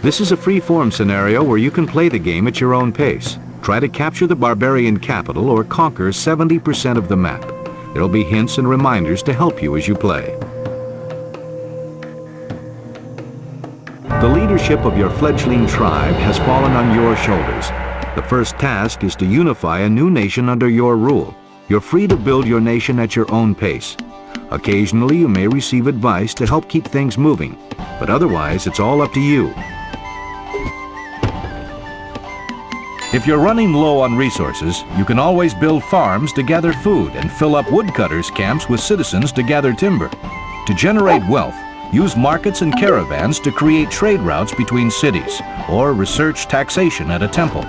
This is a free-form scenario where you can play the game at your own pace. Try to capture the barbarian capital or conquer 70% of the map. There'll be hints and reminders to help you as you play. The leadership of your fledgling tribe has fallen on your shoulders. The first task is to unify a new nation under your rule. You're free to build your nation at your own pace. Occasionally, you may receive advice to help keep things moving, but otherwise, it's all up to you. If you're running low on resources, you can always build farms to gather food and fill up woodcutters' camps with citizens to gather timber. To generate wealth, use markets and caravans to create trade routes between cities, or research taxation at a temple.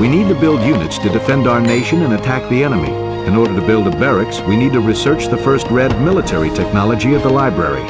We need to build units to defend our nation and attack the enemy. In order to build a barracks, we need to research the first red military technology at the library.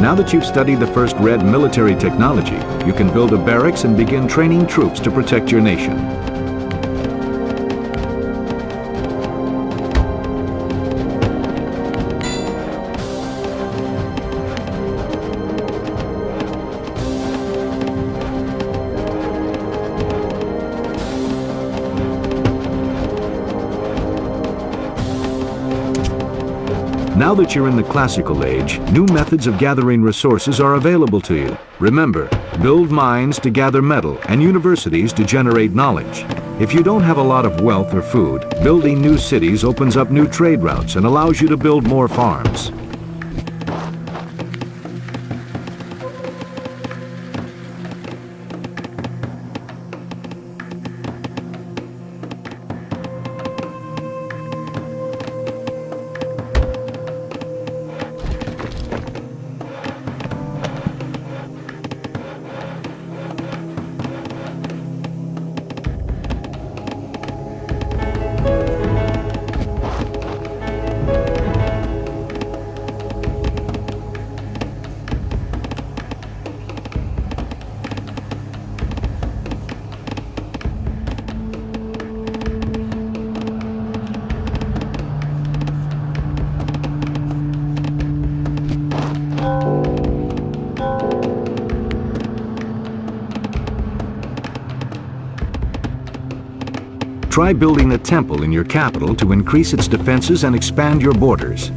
Now that you've studied the first red military technology, you can build a barracks and begin training troops to protect your nation. Now that you're in the classical age, new methods of gathering resources are available to you. Remember, build mines to gather metal and universities to generate knowledge. If you don't have a lot of wealth or food, building new cities opens up new trade routes and allows you to build more farms. Try building a temple in your capital to increase its defenses and expand your borders.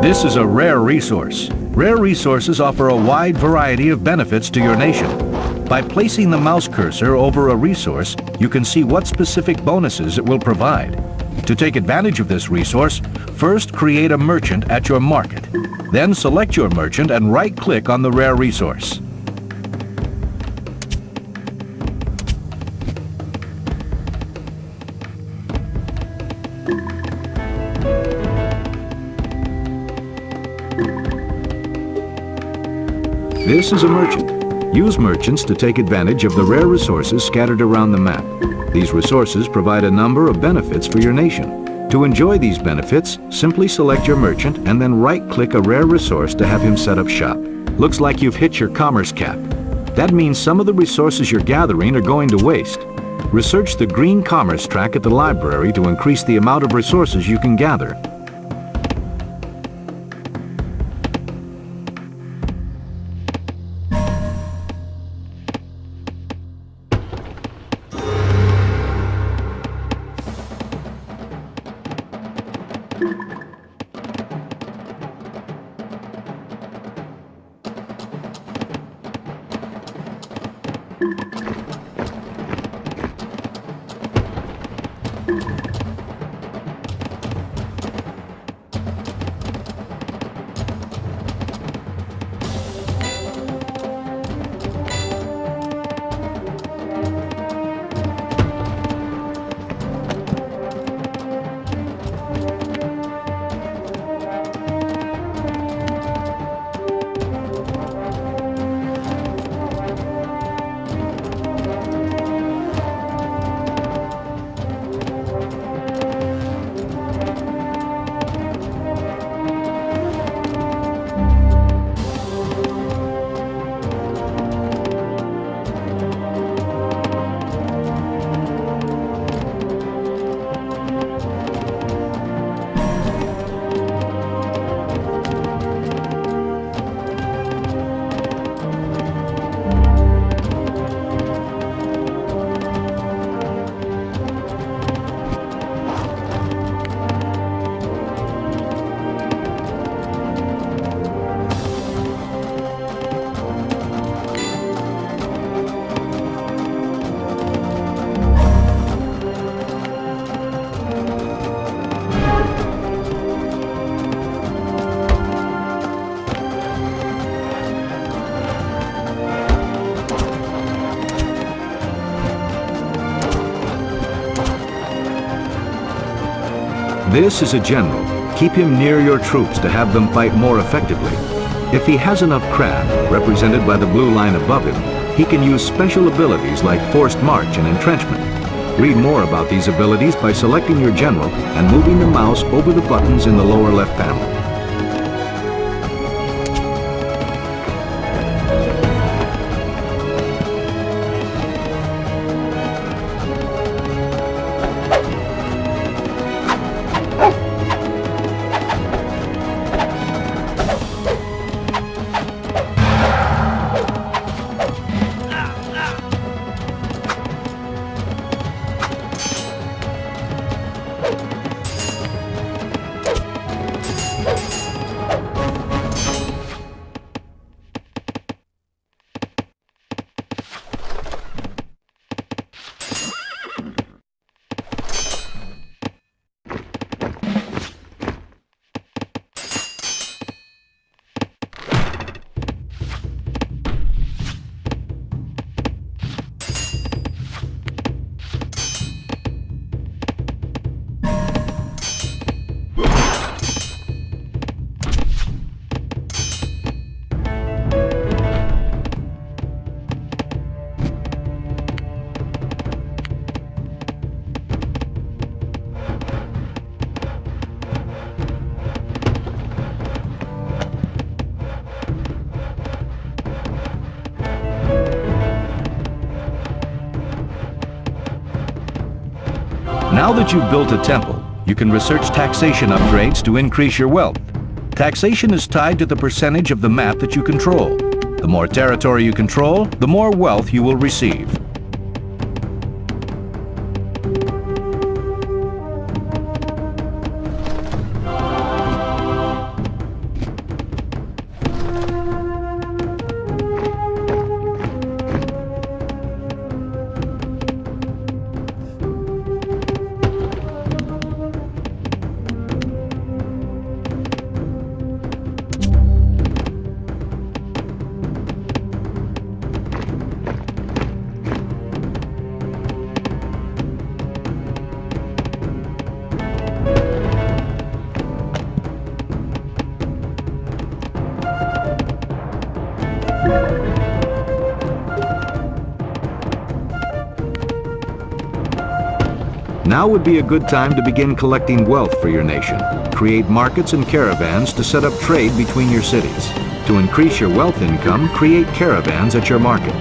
This is a rare resource. Rare resources offer a wide variety of benefits to your nation. By placing the mouse cursor over a resource, you can see what specific bonuses it will provide. To take advantage of this resource, first create a merchant at your market. Then select your merchant and right-click on the rare resource. This is a merchant. Use merchants to take advantage of the rare resources scattered around the map. These resources provide a number of benefits for your nation. To enjoy these benefits, simply select your merchant and then right-click a rare resource to have him set up shop. Looks like you've hit your commerce cap. That means some of the resources you're gathering are going to waste. Research the green commerce track at the library to increase the amount of resources you can gather. This is a general. Keep him near your troops to have them fight more effectively. If he has enough craft, represented by the blue line above him, he can use special abilities like forced march and entrenchment. Read more about these abilities by selecting your general and moving the mouse over the buttons in the lower left panel. Now that you've built a temple, you can research taxation upgrades to increase your wealth. Taxation is tied to the percentage of the map that you control. The more territory you control, the more wealth you will receive. Now would be a good time to begin collecting wealth for your nation. Create markets and caravans to set up trade between your cities. To increase your wealth income, create caravans at your market.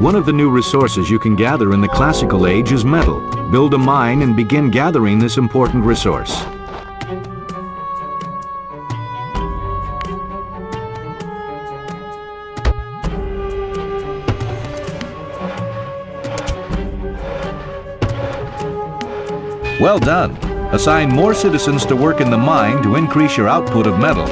One of the new resources you can gather in the classical age is metal. Build a mine and begin gathering this important resource. Well done! Assign more citizens to work in the mine to increase your output of metal.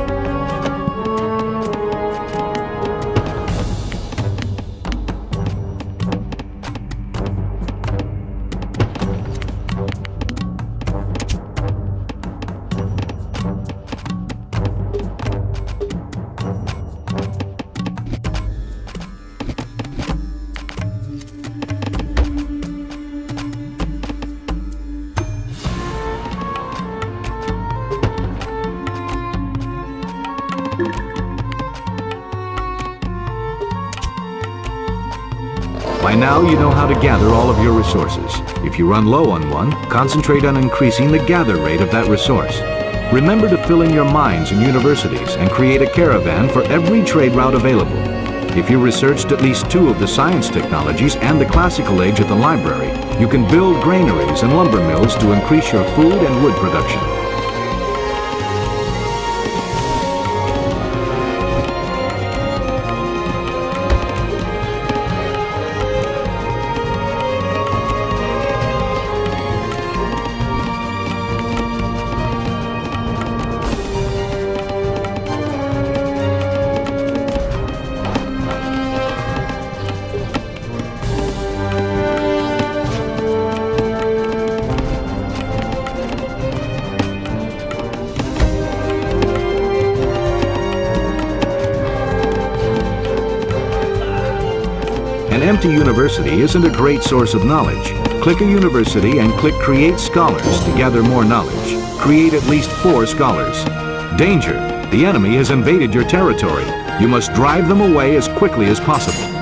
By now you know how to gather all of your resources. If you run low on one, concentrate on increasing the gather rate of that resource. Remember to fill in your mines and universities and create a caravan for every trade route available. If you researched at least 2 of the science technologies and the classical age at the library, you can build granaries and lumber mills to increase your food and wood production. An empty university isn't a great source of knowledge. Click a university and click Create Scholars to gather more knowledge. Create at least 4 scholars. Danger! The enemy has invaded your territory. You must drive them away as quickly as possible.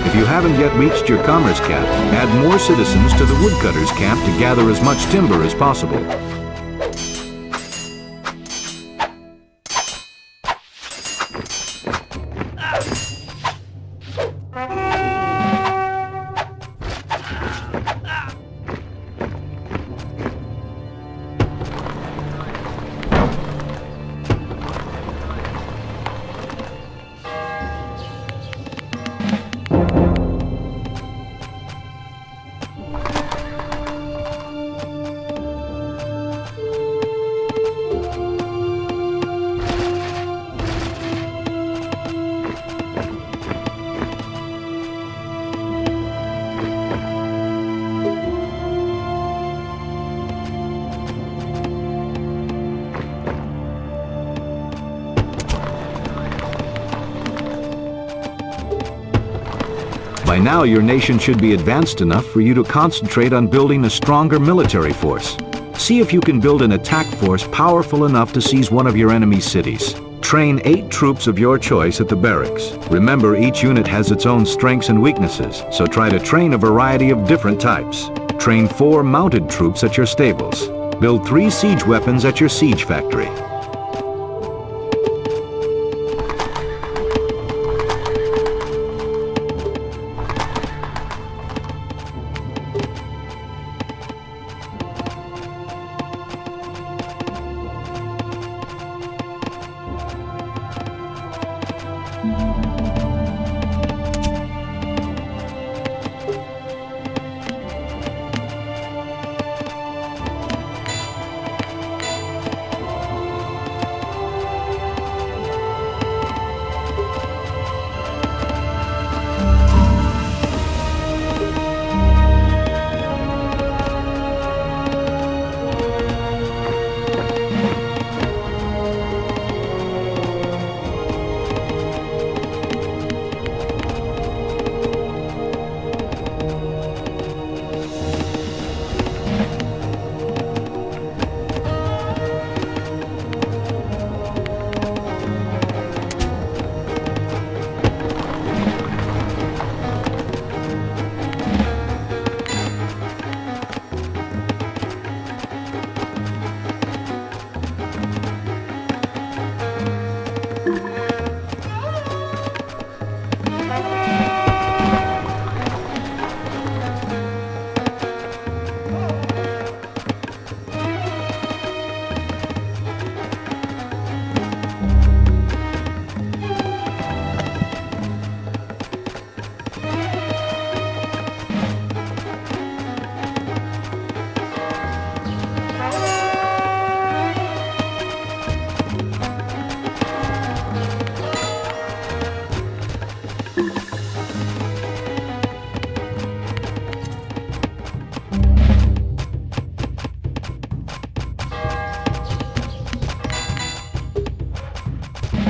If you haven't yet reached your commerce cap, add more citizens to the woodcutters' camp to gather as much timber as possible. By now, your nation should be advanced enough for you to concentrate on building a stronger military force. See if you can build an attack force powerful enough to seize one of your enemy's cities. Train 8 troops of your choice at the barracks. Remember, each unit has its own strengths and weaknesses, so try to train a variety of different types. Train 4 mounted troops at your stables. Build 3 siege weapons at your siege factory.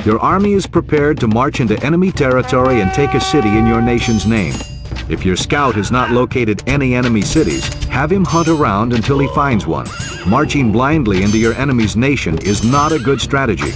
Your army is prepared to march into enemy territory and take a city in your nation's name. If your scout has not located any enemy cities, have him hunt around until he finds one. Marching blindly into your enemy's nation is not a good strategy.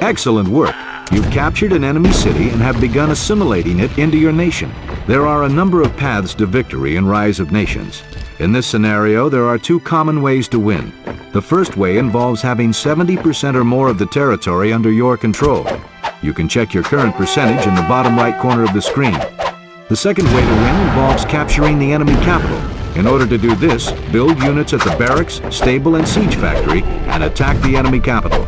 Excellent work. You've captured an enemy city and have begun assimilating it into your nation. There are a number of paths to victory in Rise of Nations. In this scenario, there are two common ways to win. The first way involves having 70% or more of the territory under your control. You can check your current percentage in the bottom right corner of the screen. The second way to win involves capturing the enemy capital. In order to do this, build units at the barracks, stable, and siege factory and attack the enemy capital.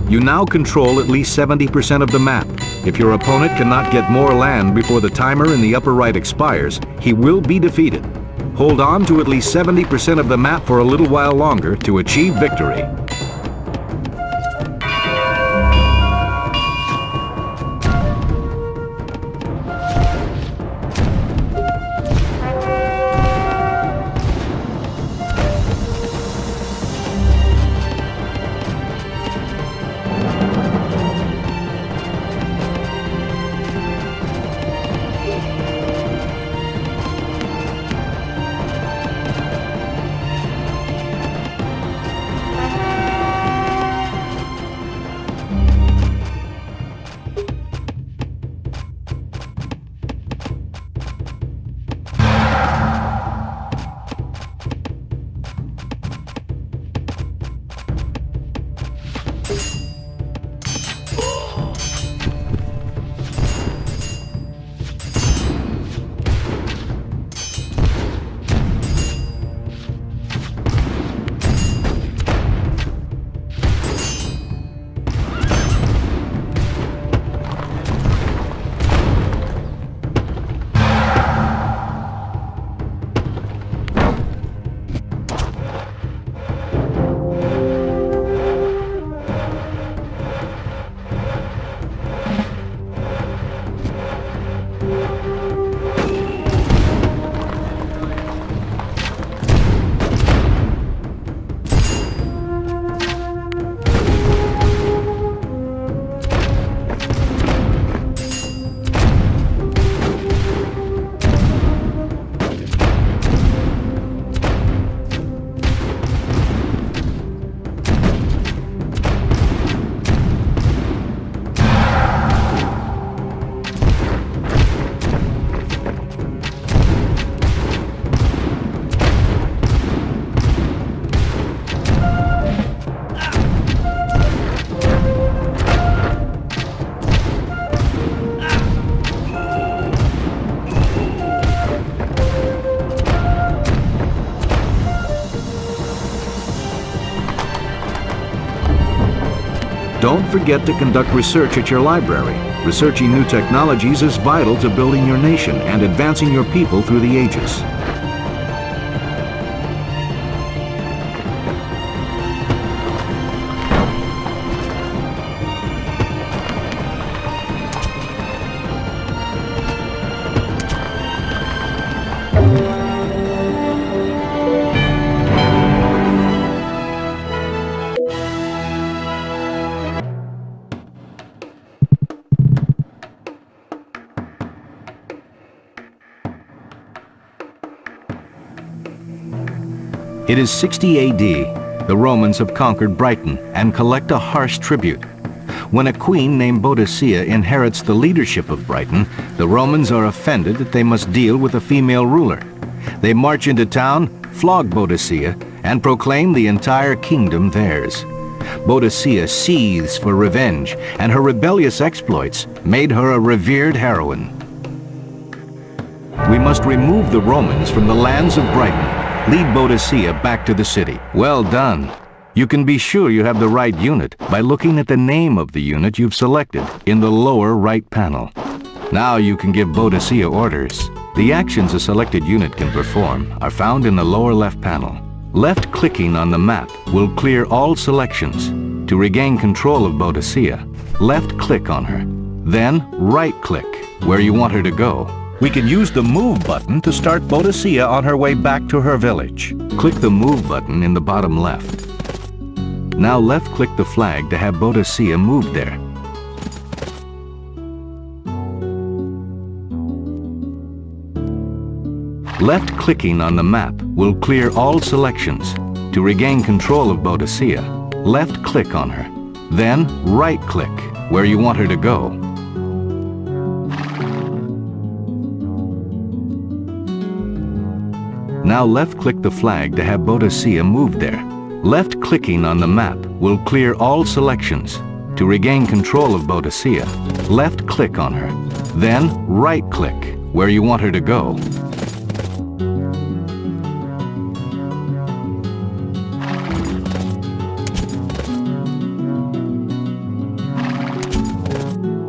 You now control at least 70% of the map. If your opponent cannot get more land before the timer in the upper right expires, he will be defeated. Hold on to at least 70% of the map for a little while longer to achieve victory. Don't forget to conduct research at your library. Researching new technologies is vital to building your nation and advancing your people through the ages. It is 60 AD. The Romans have conquered Britain and collect a harsh tribute. When a queen named Boadicea inherits the leadership of Britain, the Romans are offended that they must deal with a female ruler. They march into town, flog Boadicea, and proclaim the entire kingdom theirs. Boadicea seethes for revenge, and her rebellious exploits made her a revered heroine. We must remove the Romans from the lands of Britain. Lead Boadicea back to the city. Well done. You can be sure you have the right unit by looking at the name of the unit you've selected in the lower right panel. Now you can give Boadicea orders. The actions a selected unit can perform are found in the lower left panel. Left-clicking on the map will clear all selections. To regain control of Boadicea, left-click on her. Then right-click where you want her to go. We can use the Move button to start Boadicea on her way back to her village. Click the Move button in the bottom left. Now left-click the flag to have Boadicea moved there. Left-clicking on the map will clear all selections. To regain control of Boadicea, left-click on her. Then right-click where you want her to go. Now left-click the flag to have Boadicea moved there. Left-clicking on the map will clear all selections. To regain control of Boadicea, left-click on her. Then right-click where you want her to go.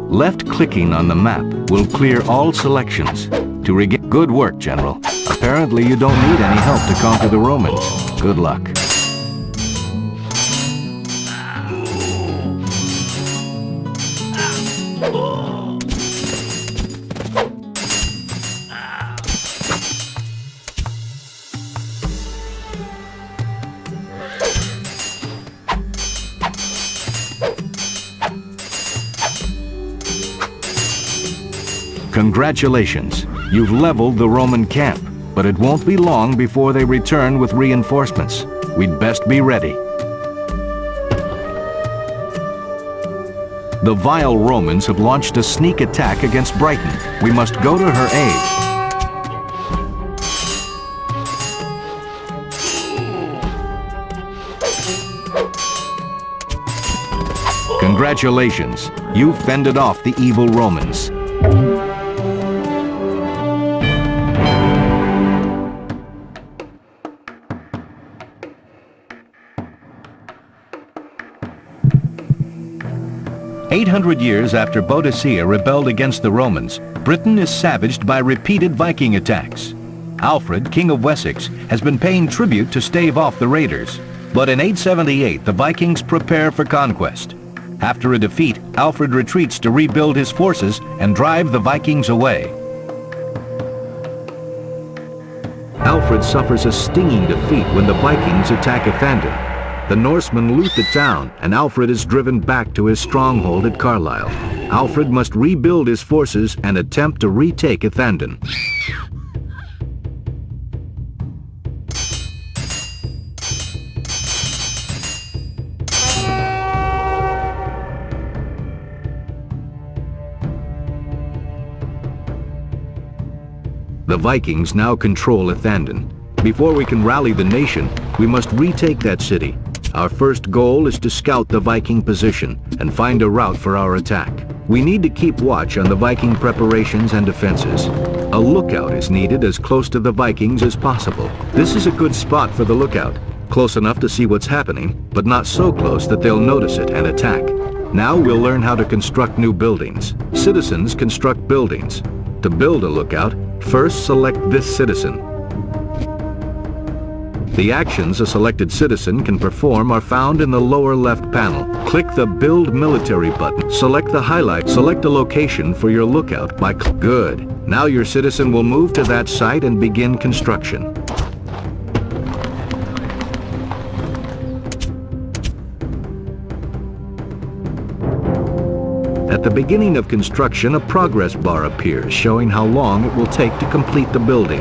Left-clicking on the map will clear all selections. To regain... Good work, General. Apparently you don't need any help to conquer the Romans. Good luck. Congratulations. You've leveled the Roman camp. But it won't be long before they return with reinforcements. We'd best be ready. The vile Romans have launched a sneak attack against Brighton. We must go to her aid. Congratulations. You've fended off the evil Romans. "800 years after Boadicea rebelled against the Romans, Britain is savaged by repeated Viking attacks. Alfred, King of Wessex, has been paying tribute to stave off the raiders. But in 878, the Vikings prepare for conquest. After a defeat, Alfred retreats to rebuild his forces and drive the Vikings away. Alfred suffers a stinging defeat when the Vikings attack Ethandun. The Norsemen loot the town, and Alfred is driven back to his stronghold at Carlisle. Alfred must rebuild his forces and attempt to retake Ethandun. The Vikings now control Ethandun. Before we can rally the nation, we must retake that city. Our first goal is to scout the Viking position and find a route for our attack. We need to keep watch on the Viking preparations and defenses. A lookout is needed as close to the Vikings as possible. This is a good spot for the lookout, close enough to see what's happening, but not so close that they'll notice it and attack. Now we'll learn how to construct new buildings. Citizens construct buildings. To build a lookout, first select this citizen. The actions a selected citizen can perform are found in the lower left panel. Click the Build Military button. Select the highlight. Select a location for your lookout by Good. Now your citizen will move to that site and begin construction. At the beginning of construction, a progress bar appears showing how long it will take to complete the building.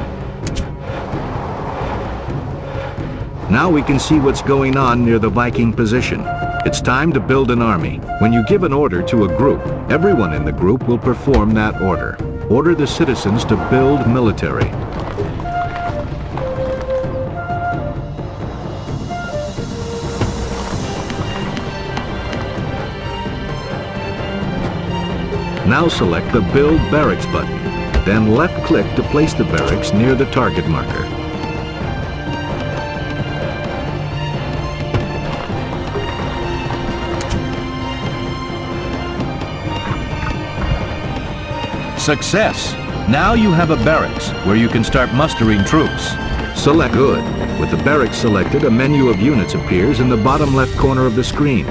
Now we can see what's going on near the Viking position. It's time to build an army. When you give an order to a group, everyone in the group will perform that order. Order the citizens to build military. Now select the Build Barracks button. Then left-click to place the barracks near the target marker. Success! Now you have a barracks where you can start mustering troops. Select Good. With the barracks selected, a menu of units appears in the bottom left corner of the screen.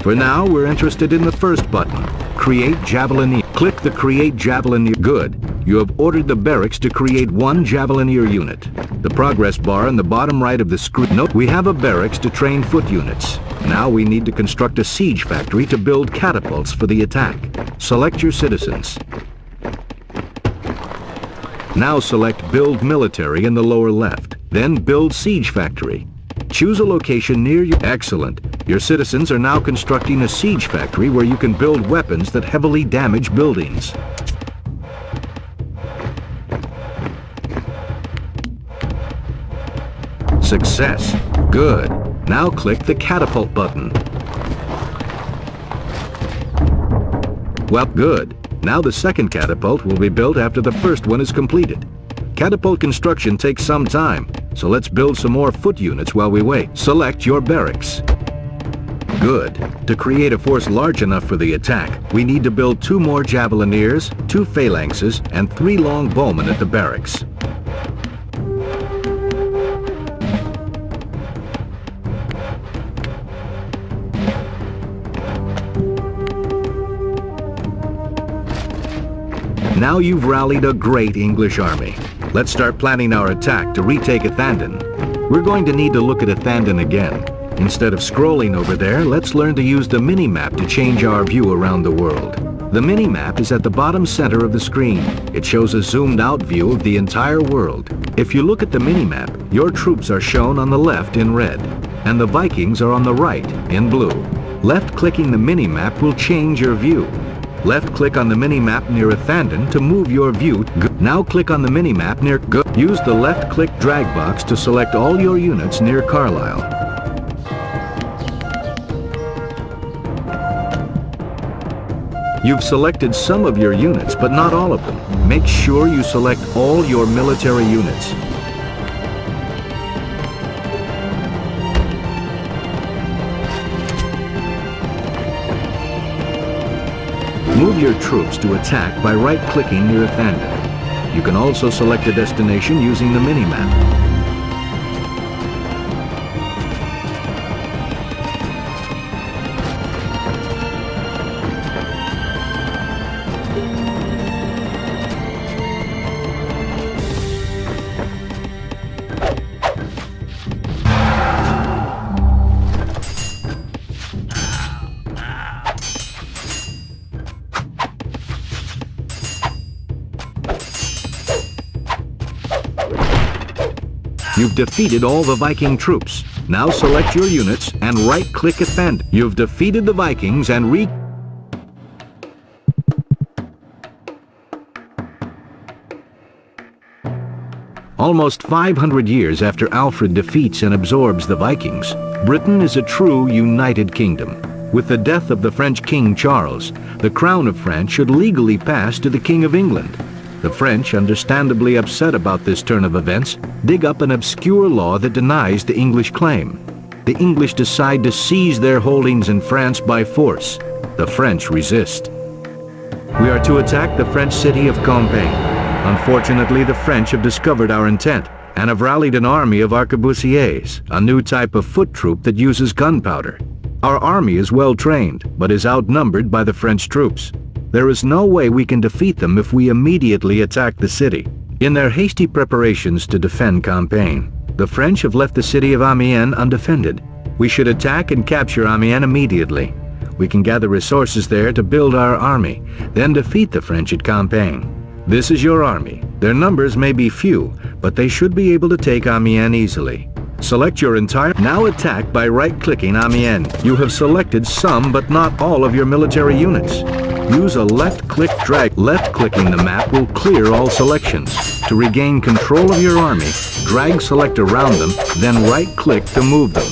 For now, we're interested in the first button, Create Javelineer. Click the Create Javelineer. Good. You have ordered the barracks to create one Javelineer unit. The progress bar in the bottom right of the screen. Note we have a barracks to train foot units. Now we need to construct a siege factory to build catapults for the attack. Select your citizens. Now select Build Military in the lower left, then Build Siege Factory. Choose a location near you. Excellent. Your citizens are now constructing a siege factory where you can build weapons that heavily damage buildings. Success. Good. Now click the Catapult button. Well, good. Now the second catapult will be built after the first one is completed. Catapult construction takes some time, so let's build some more foot units while we wait. Select your barracks. Good. To create a force large enough for the attack, we need to build 2 more Javelineers, 2 phalanxes, and 3 long bowmen at the barracks. Now you've rallied a great English army. Let's start planning our attack to retake Athandon. We're going to need to look at Athandon again. Instead of scrolling over there, let's learn to use the mini-map to change our view around the world. The mini-map is at the bottom center of the screen. It shows a zoomed-out view of the entire world. If you look at the mini-map, your troops are shown on the left in red, and the Vikings are on the right in blue. Left-clicking the mini-map will change your view. Left-click on the mini-map near Athandon to move your view. Now click on the mini-map near Good. Use the left-click drag box to select all your units near Carlisle. You've selected some of your units, but not all of them. Make sure you select all your military units. Move your troops to attack by right-clicking near Athandon. You can also select a destination using the mini-map. You've defeated all the Viking troops. Now select your units and right-click Athandon. You've defeated the Vikings and Almost 500 years after Alfred defeats and absorbs the Vikings, Britain is a true united kingdom. With the death of the French King Charles, the crown of France should legally pass to the King of England. The French, understandably upset about this turn of events, dig up an obscure law that denies the English claim. The English decide to seize their holdings in France by force. The French resist. We are to attack the French city of Compiègne. Unfortunately, the French have discovered our intent and have rallied an army of arquebusiers, a new type of foot troop that uses gunpowder. Our army is well trained, but is outnumbered by the French troops. There is no way we can defeat them if we immediately attack the city. In their hasty preparations to defend Compiègne, the French have left the city of Amiens undefended. We should attack and capture Amiens immediately. We can gather resources there to build our army, then defeat the French at Compiègne. This is your army. Their numbers may be few, but they should be able to take Amiens easily. Select your entire... Now attack by right-clicking Amiens. You have selected some but not all of your military units. Use a left-click drag. Left-clicking the map will clear all selections. To regain control of your army, drag select around them, then right-click to move them.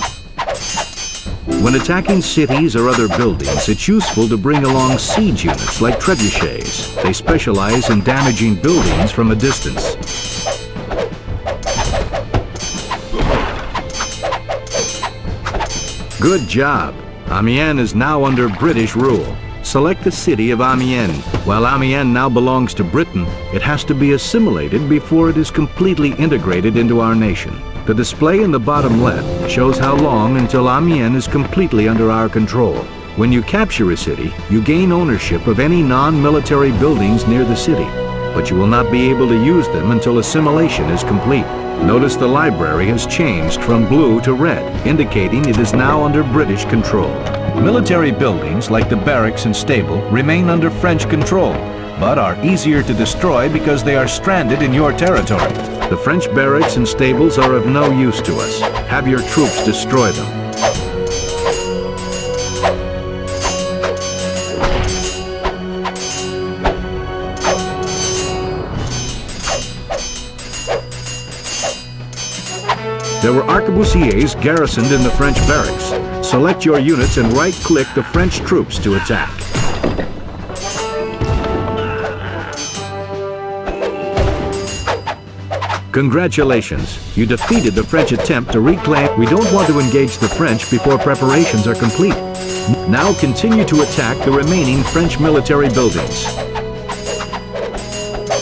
When attacking cities or other buildings, it's useful to bring along siege units like trebuchets. They specialize in damaging buildings from a distance. Good job! Amiens is now under British rule. Select the city of Amiens. While Amiens now belongs to Britain, it has to be assimilated before it is completely integrated into our nation. The display in the bottom left shows how long until Amiens is completely under our control. When you capture a city, you gain ownership of any non-military buildings near the city, but you will not be able to use them until assimilation is complete. Notice the library has changed from blue to red, indicating it is now under British control. Military buildings like the barracks and stable remain under French control, but are easier to destroy because they are stranded in your territory. The French barracks and stables are of no use to us. Have your troops destroy them. There were arquebusiers garrisoned in the French barracks. Select your units and right-click the French troops to attack. Congratulations, you defeated the French attempt to reclaim. We don't want to engage the French before preparations are complete. Now continue to attack the remaining French military buildings.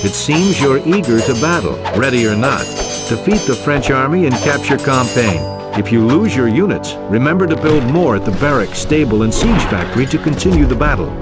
It seems you're eager to battle, ready or not. Defeat the French army and capture Compiègne. If you lose your units, remember to build more at the barracks, stable, and siege factory to continue the battle.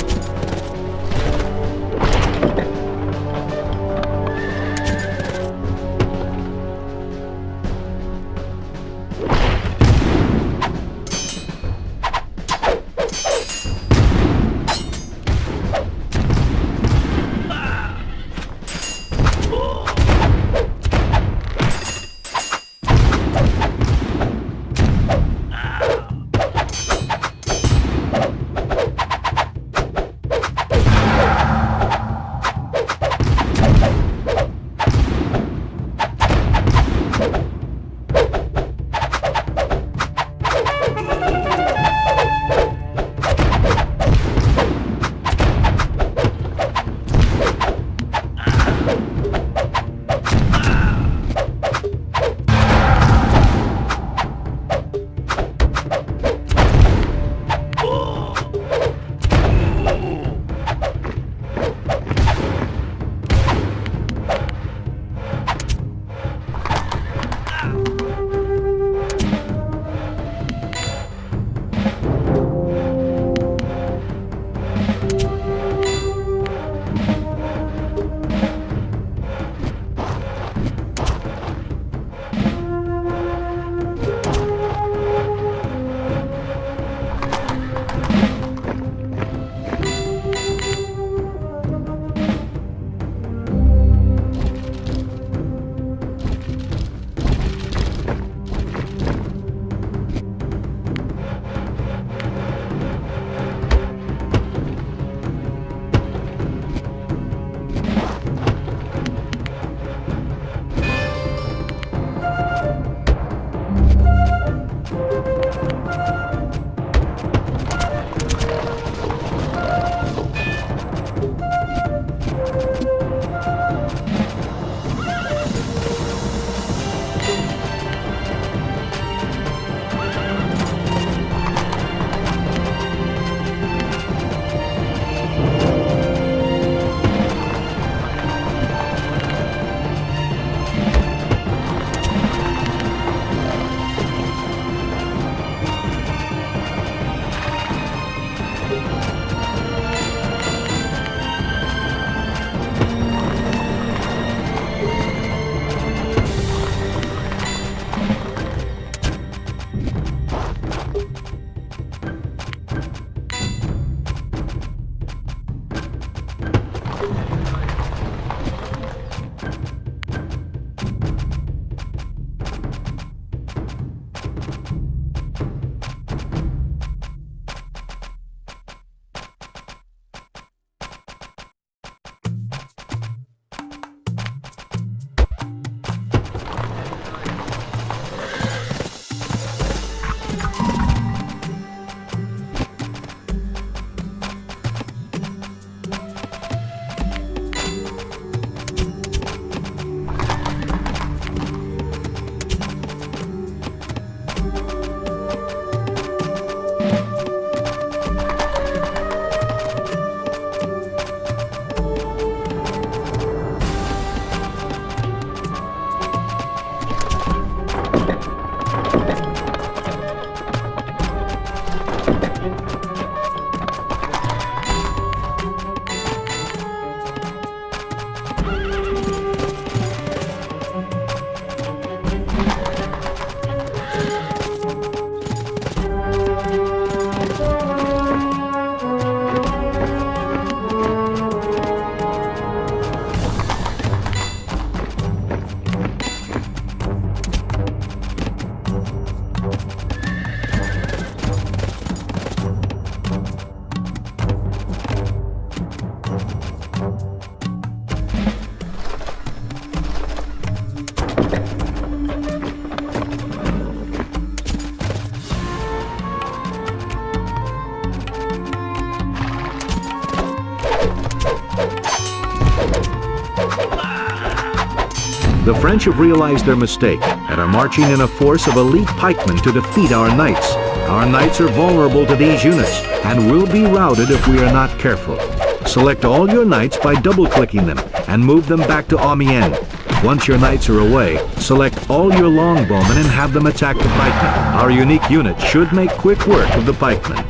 The French have realized their mistake and are marching in a force of elite pikemen to defeat our knights. Our knights are vulnerable to these units and will be routed if we are not careful. Select all your knights by double-clicking them and move them back to Amiens. Once your knights are away, select all your longbowmen and have them attack the pikemen. Our unique unit should make quick work of the pikemen.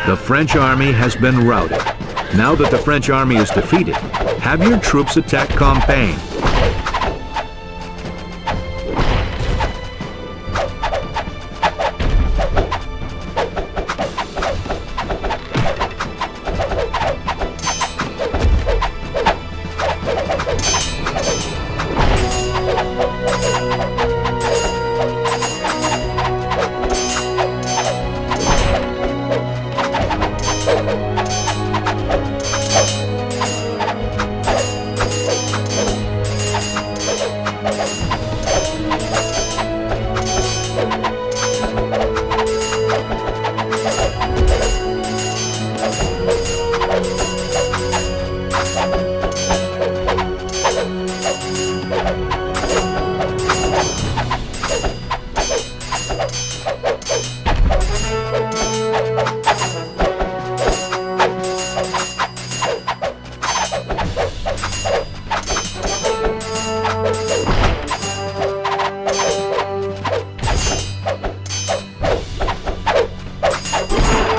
The French army has been routed. Now that the French army is defeated, have your troops attack Compiègne.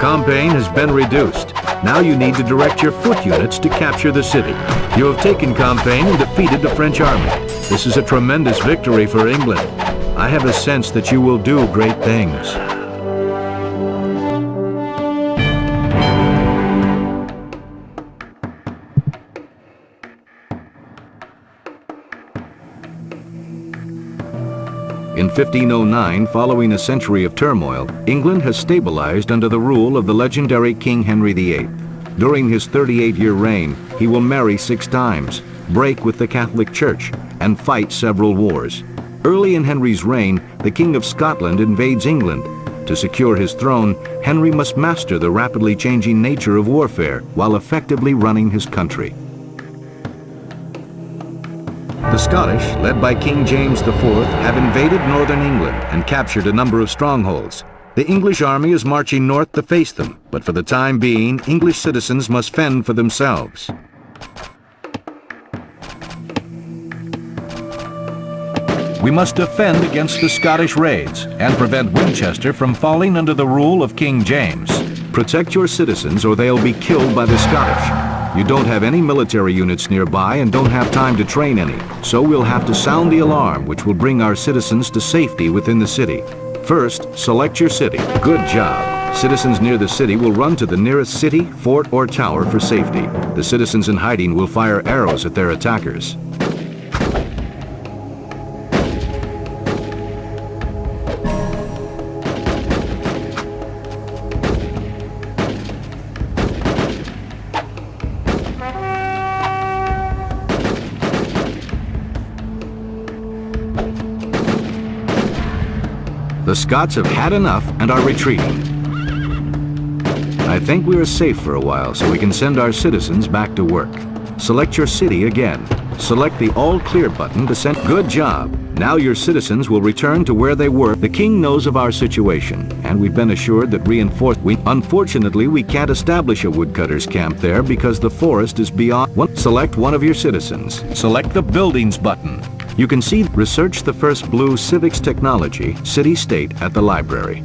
Compiègne has been reduced. Now you need to direct your foot units to capture the city. You have taken Compiègne and defeated the French army. This is a tremendous victory for England. I have a sense that you will do great things. In 1509, following a century of turmoil, England has stabilized under the rule of the legendary King Henry VIII. During his 38-year reign, he will marry 6 times, break with the Catholic Church, and fight several wars. Early in Henry's reign, the King of Scotland invades England. To secure his throne, Henry must master the rapidly changing nature of warfare while effectively running his country. The Scottish, led by King James IV, have invaded northern England and captured a number of strongholds. The English army is marching north to face them, but for the time being, English citizens must fend for themselves. We must defend against the Scottish raids and prevent Winchester from falling under the rule of King James. Protect your citizens or they'll be killed by the Scottish. You don't have any military units nearby and don't have time to train any, so we'll have to sound the alarm, which will bring our citizens to safety within the city. First, select your city. Good job. Citizens near the city will run to the nearest city, fort, or tower for safety. The citizens in hiding will fire arrows at their attackers. The Scots have had enough and are retreating. I think we are safe for a while, so we can send our citizens back to work. Select your city again. Select the All Clear button to send. Good job. Now your citizens will return to where they were. The king knows of our situation, and we've been assured that Unfortunately, we can't establish a woodcutter's camp there because the forest is beyond. Select one of your citizens. Select the Buildings button. You can see Research the first blue civics technology, city-state at the library.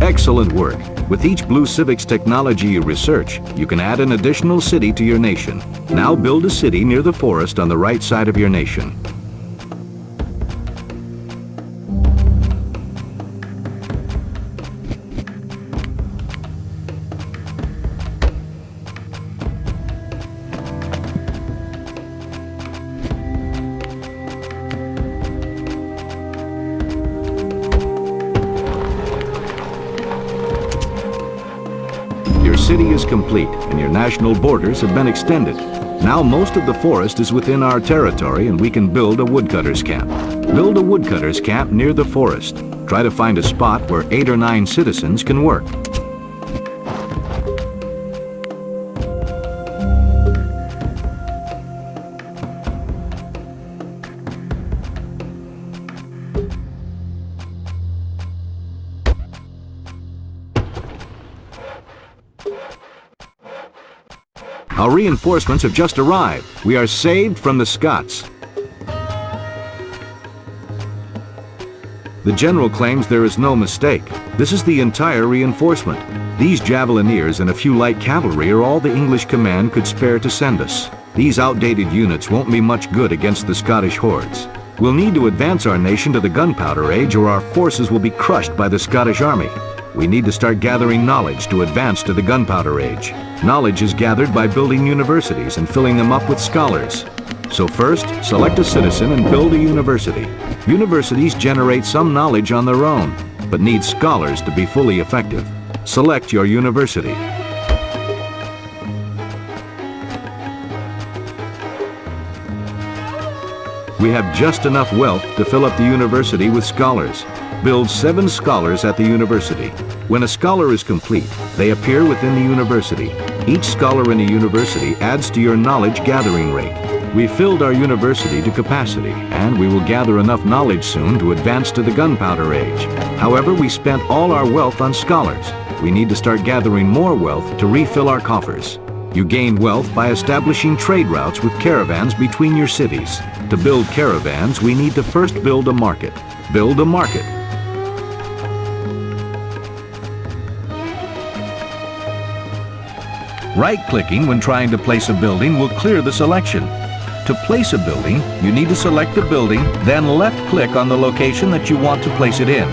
Excellent work. With each blue civics technology you research, you can add an additional city to your nation. Now build a city near the forest on the right side of your nation. Your city is complete and your national borders have been extended. Now most of the forest is within our territory and we can build a woodcutter's camp. Build a woodcutter's camp near the forest. Try to find a spot where 8 or 9 citizens can work. Our reinforcements have just arrived. We are saved from the Scots. The general claims there is no mistake. This is the entire reinforcement. These javelineers and a few light cavalry are all the English command could spare to send us. These outdated units won't be much good against the Scottish hordes. We'll need to advance our nation to the gunpowder age, or our forces will be crushed by the Scottish army. We need to start gathering knowledge to advance to the gunpowder age. Knowledge is gathered by building universities and filling them up with scholars. So first, select a citizen and build a university. Universities generate some knowledge on their own, but need scholars to be fully effective. Select your university. We have just enough wealth to fill up the university with scholars. Build 7 scholars at the university. When a scholar is complete, they appear within the university. Each scholar in a university adds to your knowledge gathering rate. We filled our university to capacity, and we will gather enough knowledge soon to advance to the gunpowder age. However, we spent all our wealth on scholars. We need to start gathering more wealth to refill our coffers. You gain wealth by establishing trade routes with caravans between your cities. To build caravans, we need to first build a market. Build a market. Right-clicking when trying to place a building will clear the selection. To place a building, you need to select the building, then left-click on the location that you want to place it in.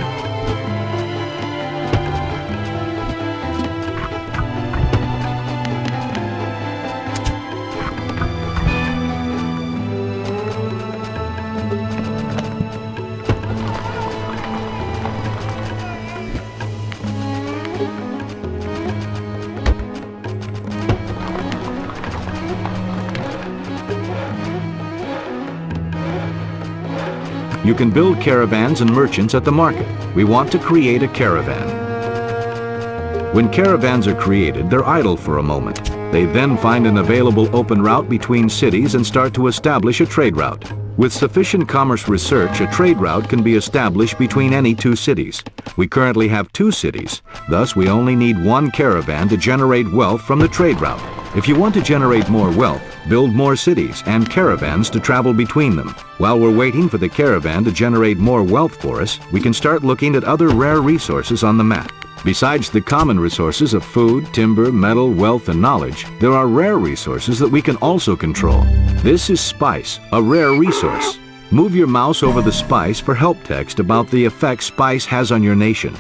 You can build caravans and merchants at the market. We want to create a caravan. When caravans are created, they're idle for a moment. They then find an available open route between cities and start to establish a trade route. With sufficient commerce research, a trade route can be established between any 2 cities. We currently have 2 cities, thus we only need 1 caravan to generate wealth from the trade route. If you want to generate more wealth, build more cities and caravans to travel between them. While we're waiting for the caravan to generate more wealth for us, we can start looking at other rare resources on the map. Besides the common resources of food, timber, metal, wealth, and knowledge, there are rare resources that we can also control. This is spice, a rare resource. Move your mouse over the spice for help text about the effect spice has on your nation.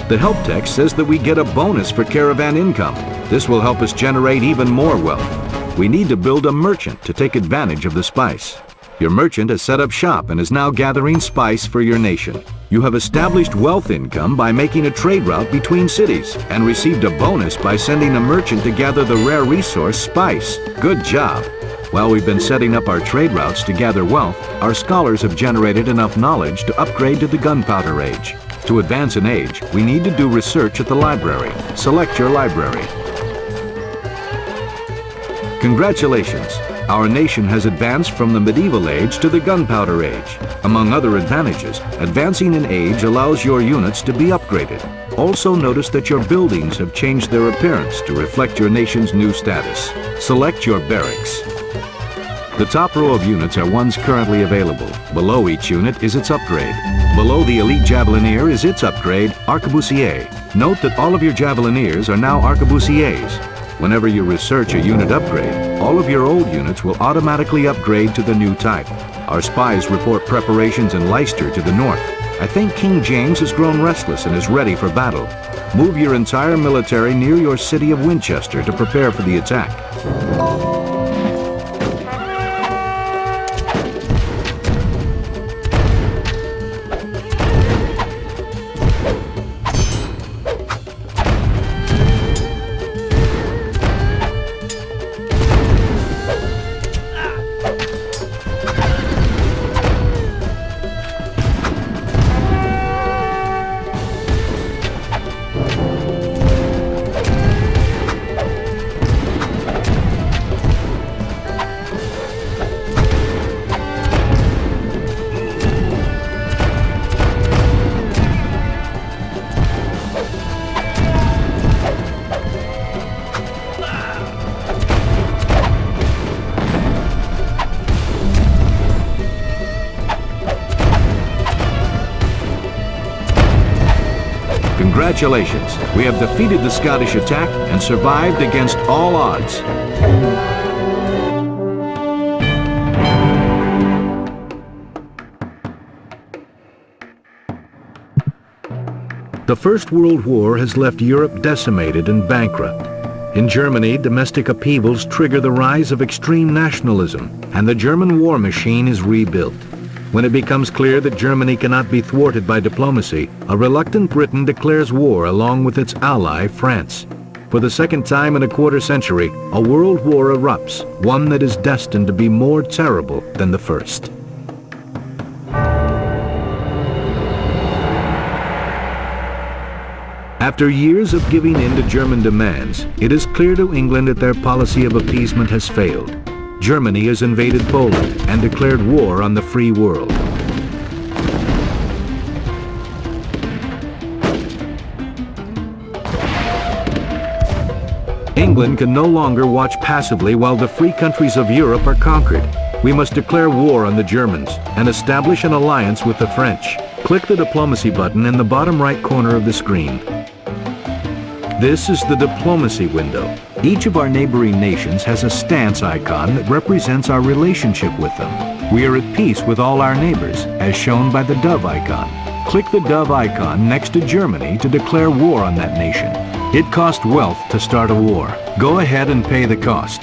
The help text says that we get a bonus for caravan income. This will help us generate even more wealth. We need to build a merchant to take advantage of the spice. Your merchant has set up shop and is now gathering spice for your nation. You have established wealth income by making a trade route between cities and received a bonus by sending a merchant to gather the rare resource spice. Good job! While we've been setting up our trade routes to gather wealth, our scholars have generated enough knowledge to upgrade to the gunpowder age. To advance in age, we need to do research at the library. Select your library. Congratulations! Our nation has advanced from the medieval age to the gunpowder age. Among other advantages, advancing in age allows your units to be upgraded. Also notice that your buildings have changed their appearance to reflect your nation's new status. Select your barracks. The top row of units are ones currently available. Below each unit is its upgrade. Below the elite javelinier is its upgrade, arquebusier. Note that all of your javeliniers are now arquebusiers. Whenever you research a unit upgrade, all of your old units will automatically upgrade to the new type. Our spies report preparations in Leicester to the north. I think King James has grown restless and is ready for battle. Move your entire military near your city of Winchester to prepare for the attack. Congratulations! We have defeated the Scottish attack and survived against all odds. The First World War has left Europe decimated and bankrupt. In Germany, domestic upheavals trigger the rise of extreme nationalism, and the German war machine is rebuilt. When it becomes clear that Germany cannot be thwarted by diplomacy, a reluctant Britain declares war along with its ally, France. For the second time in a quarter century, a world war erupts, one that is destined to be more terrible than the first. After years of giving in to German demands, it is clear to England that their policy of appeasement has failed. Germany has invaded Poland and declared war on the free world. England can no longer watch passively while the free countries of Europe are conquered. We must declare war on the Germans and establish an alliance with the French. Click the diplomacy button in the bottom right corner of the screen. This is the diplomacy window. Each of our neighboring nations has a stance icon that represents our relationship with them. We are at peace with all our neighbors, as shown by the dove icon. Click the dove icon next to Germany to declare war on that nation. It costs wealth to start a war. Go ahead and pay the cost.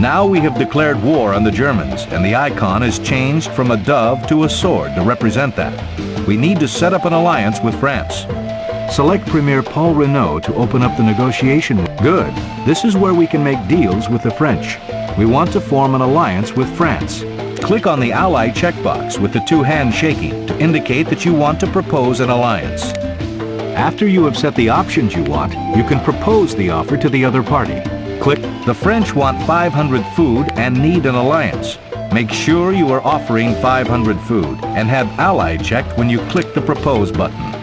Now we have declared war on the Germans, and the icon is changed from a dove to a sword to represent that. We need to set up an alliance with France. Select Premier Paul Renault to open up the negotiation. Good. This is where we can make deals with the French. We want to form an alliance with France. Click on the Ally checkbox with the two hands shaking to indicate that you want to propose an alliance. After you have set the options you want, you can propose the offer to the other party. Click, the French want 500 food and need an alliance. Make sure you are offering 500 food and have Ally checked when you click the Propose button.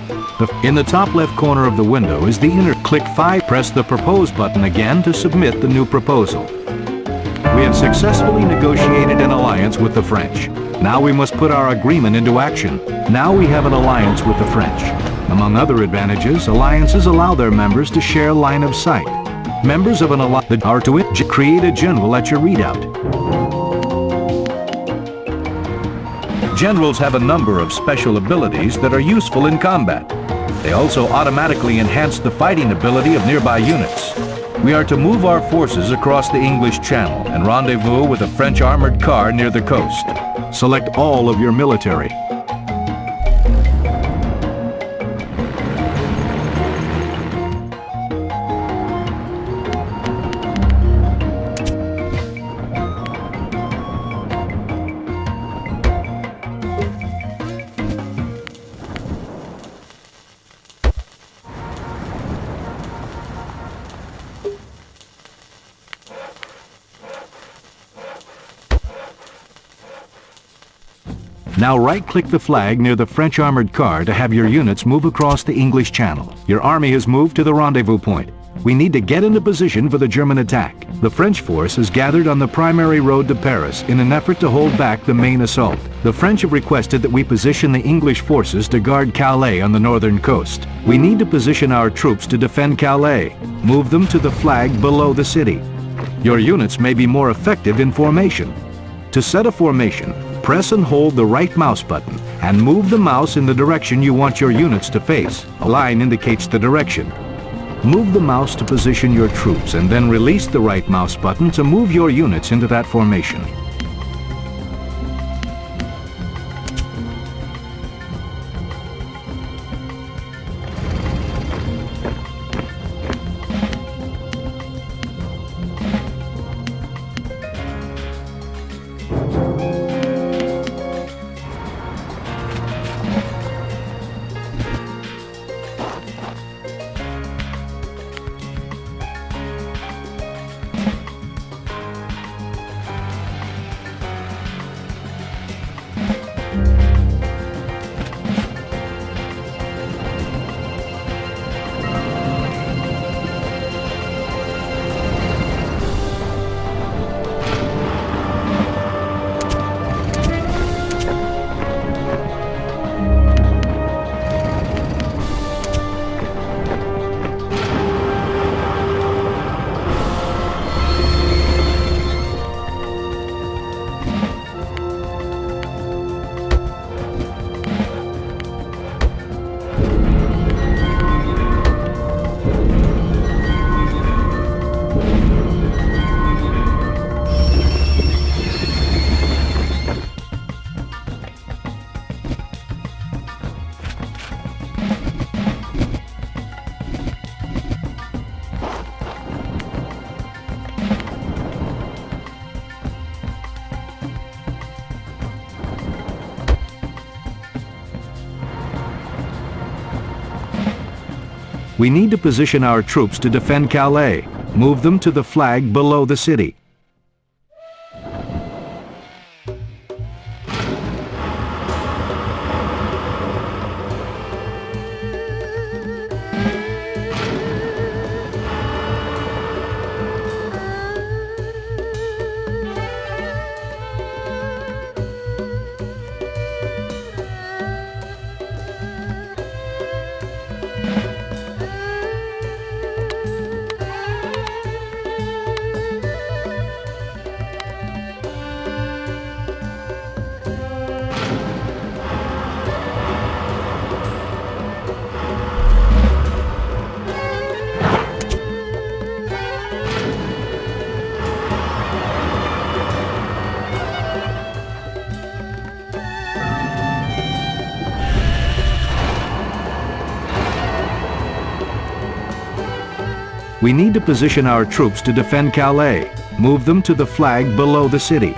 In the top left corner of the window is the inner click 5. Press the Propose button again to submit the new proposal. We have successfully negotiated an alliance with the French. Now we must put our agreement into action. Now we have an alliance with the French. Among other advantages, alliances allow their members to share line of sight. Members of an alliance are to create a general at your readout. Generals have a number of special abilities that are useful in combat. They also automatically enhance the fighting ability of nearby units. We are to move our forces across the English Channel and rendezvous with a French armored car near the coast. Select all of your military. Now right-click the flag near the French armored car to have your units move across the English Channel. Your army has moved to the rendezvous point. We need to get into position for the German attack. The French force is gathered on the primary road to Paris in an effort to hold back the main assault. The French have requested that we position the English forces to guard Calais on the northern coast. We need to position our troops to defend Calais. Move them to the flag below the city. Your units may be more effective in formation. To set a formation, press and hold the right mouse button and move the mouse in the direction you want your units to face. A line indicates the direction. Move the mouse to position your troops and then release the right mouse button to move your units into that formation. We need to position our troops to defend Calais. Move them to the flag below the city. We need to position our troops to defend Calais. Move them to the flag below the city.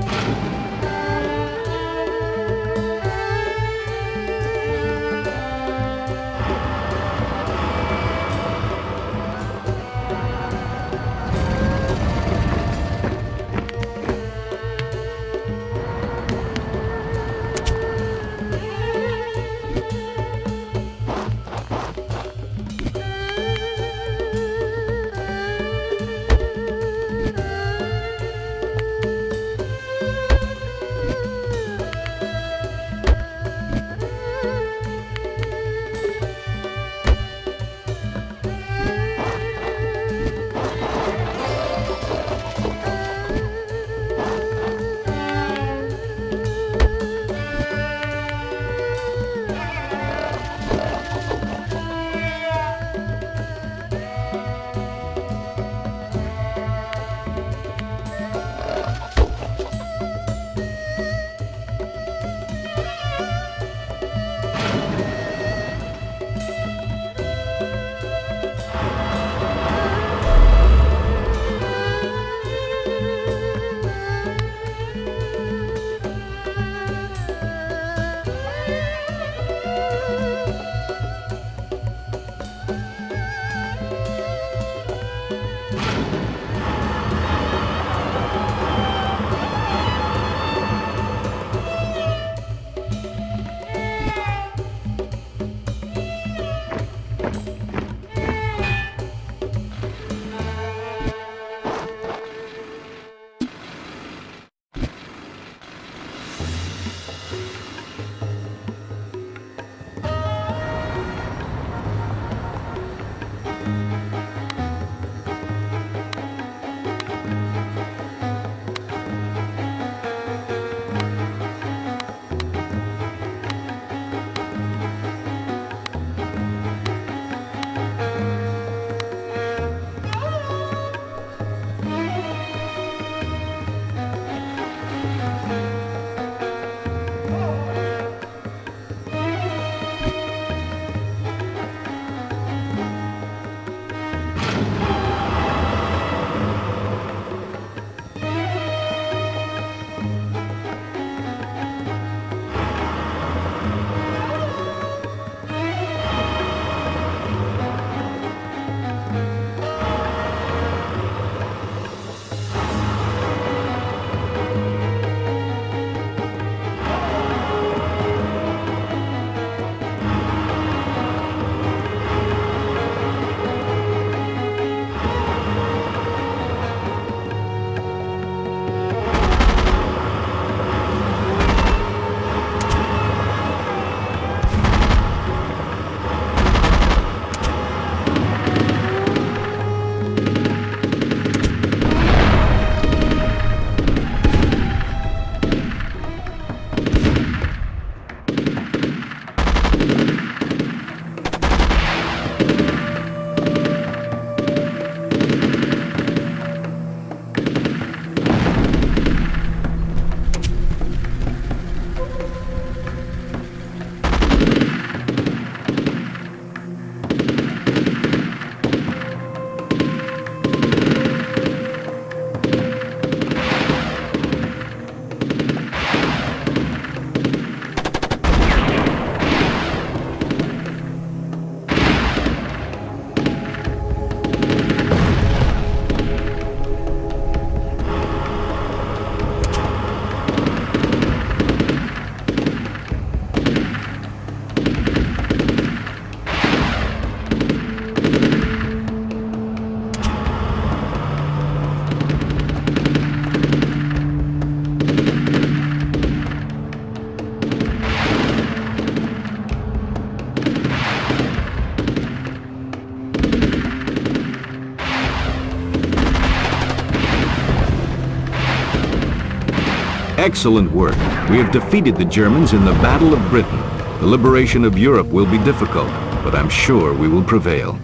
Excellent work. We have defeated the Germans in the Battle of Britain. The liberation of Europe will be difficult, but I'm sure we will prevail.